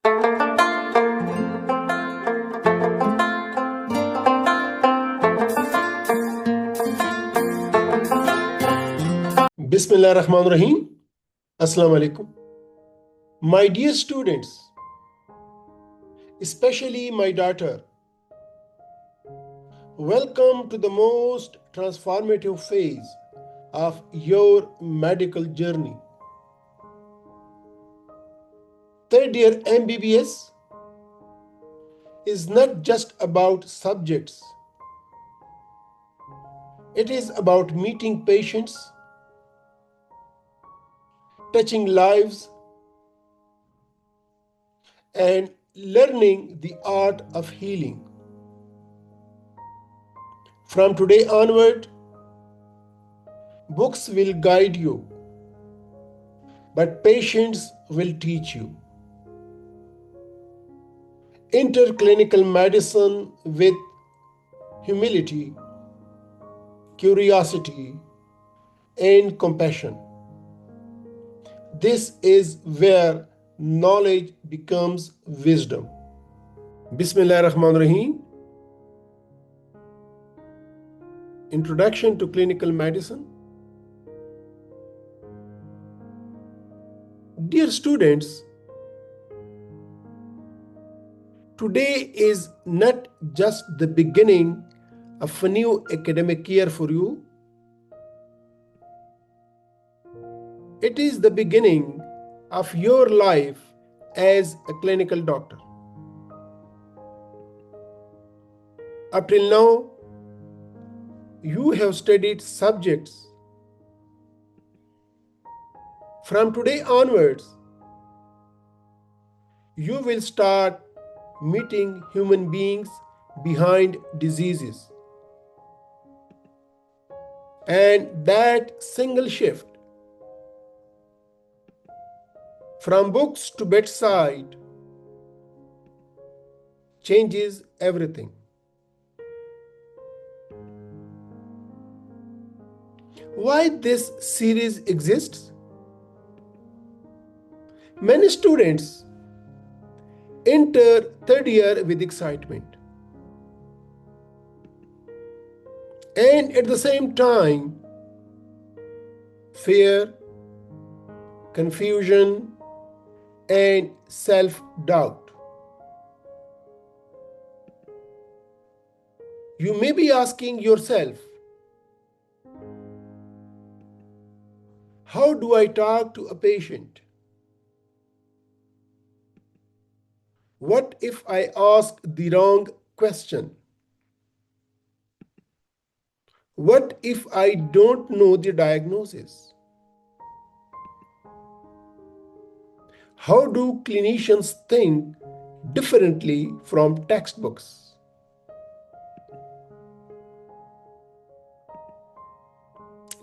Bismillah Rahman Rahim. Assalamu alaikum. My dear students, especially my daughter, welcome to the most transformative phase of your medical journey. Third year MBBS is not just about subjects. It is about meeting patients, touching lives, and learning the art of healing. From today onward, books will guide you, but patients will teach you. Enter clinical medicine with humility, curiosity, and compassion. This is where knowledge becomes wisdom. Bismillah Rahman Rahim. Introduction to clinical medicine. Dear students, today is not just the beginning of a new academic year for you. It is the beginning of your life as a clinical doctor. Up till now, you have studied subjects. From today onwards, you will start meeting human beings behind diseases. And that single shift from books to bedside changes everything. Why this series exists? Many students enter third year with excitement, and at the same time, fear, confusion, and self-doubt. You may be asking yourself, how do I talk to a patient? What if I ask the wrong question? What if I don't know the diagnosis? How do clinicians think differently from textbooks?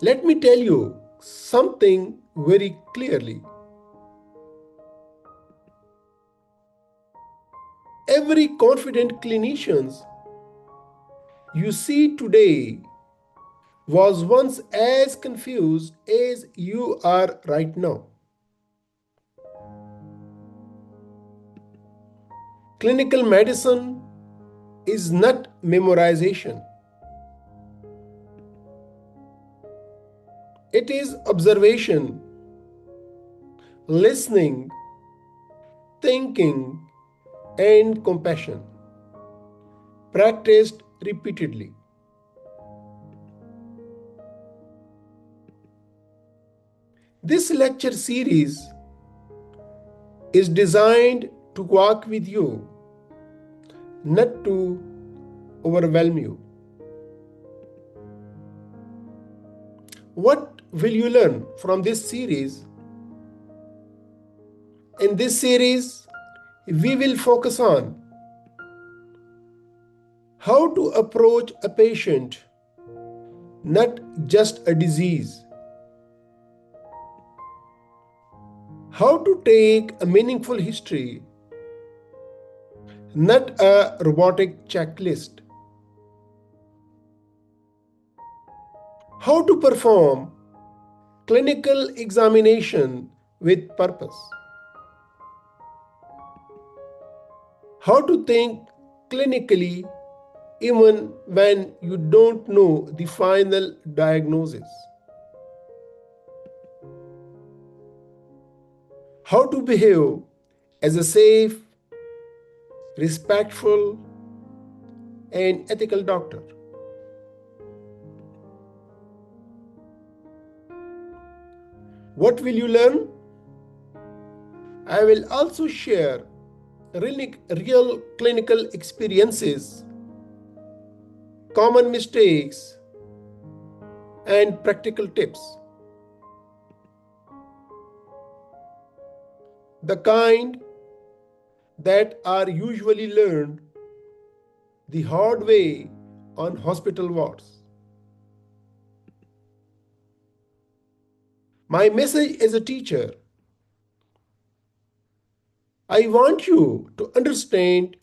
Let me tell you something very clearly. Every confident clinician you see today was once as confused as you are right now. Clinical medicine is not memorization. It is observation, listening, thinking, and compassion, practiced repeatedly. This lecture series is designed to walk with you, not to overwhelm you. What will you learn from this series? In this series, we will focus on how to approach a patient, not just a disease. How to take a meaningful history, not a robotic checklist. How to perform clinical examination with purpose. how to think clinically even when you don't know the final diagnosis, how to behave as a safe, respectful, and ethical doctor. What will you learn? I will also share real clinical experiences, common mistakes, and practical tips. The kind that are usually learned the hard way on hospital wards. My message as a teacher: I want you to understand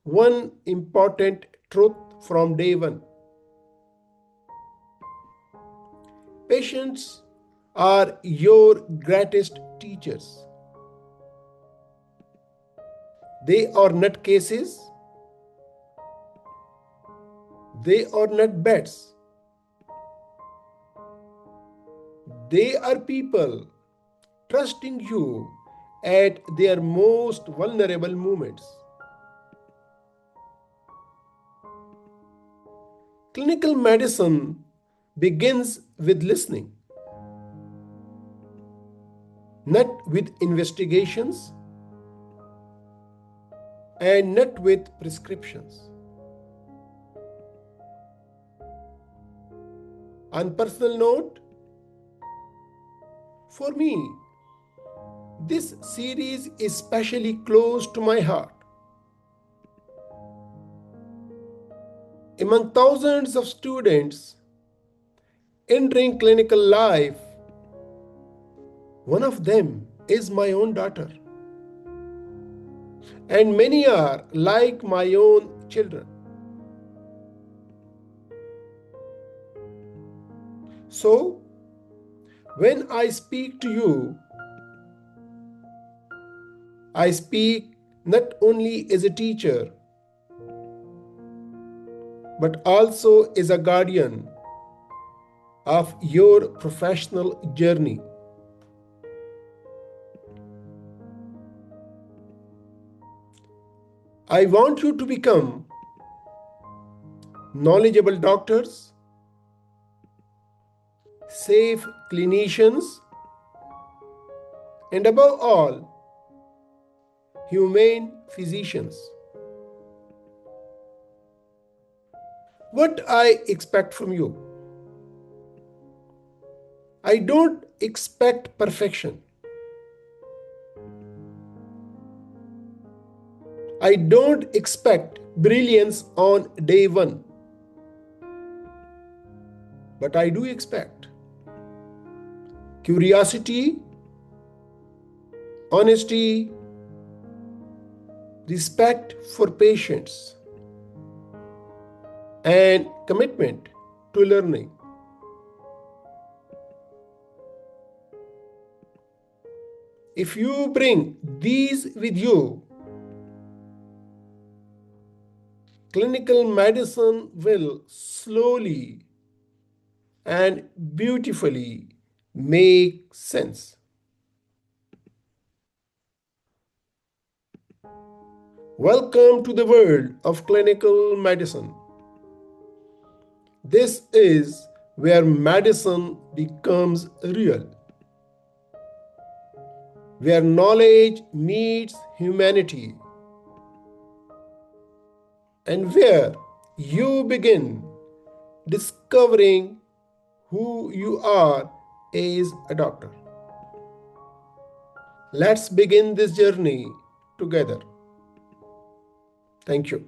one important truth from day one. Patients are your greatest teachers. They are not cases, they are not bets. They are people trusting you at their most vulnerable moments. Clinical medicine begins with listening, not with investigations and not with prescriptions. On personal note, for me, this series is especially close to my heart. Among thousands of students entering clinical life, one of them is my own daughter, and many are like my own children. So, when I speak to you, I speak not only as a teacher, but also as a guardian of your professional journey. I want you to become knowledgeable doctors, safe clinicians, and above all, humane physicians. What I expect from you? I don't expect perfection. I don't expect brilliance on day one. But I do expect curiosity, honesty, respect for patients, and commitment to learning. If you bring these with you, clinical medicine will slowly and beautifully make sense. Welcome to the world of clinical medicine. This is where medicine becomes real, where knowledge meets humanity, and where you begin discovering who you are as a doctor. Let's begin this journey together. Thank you.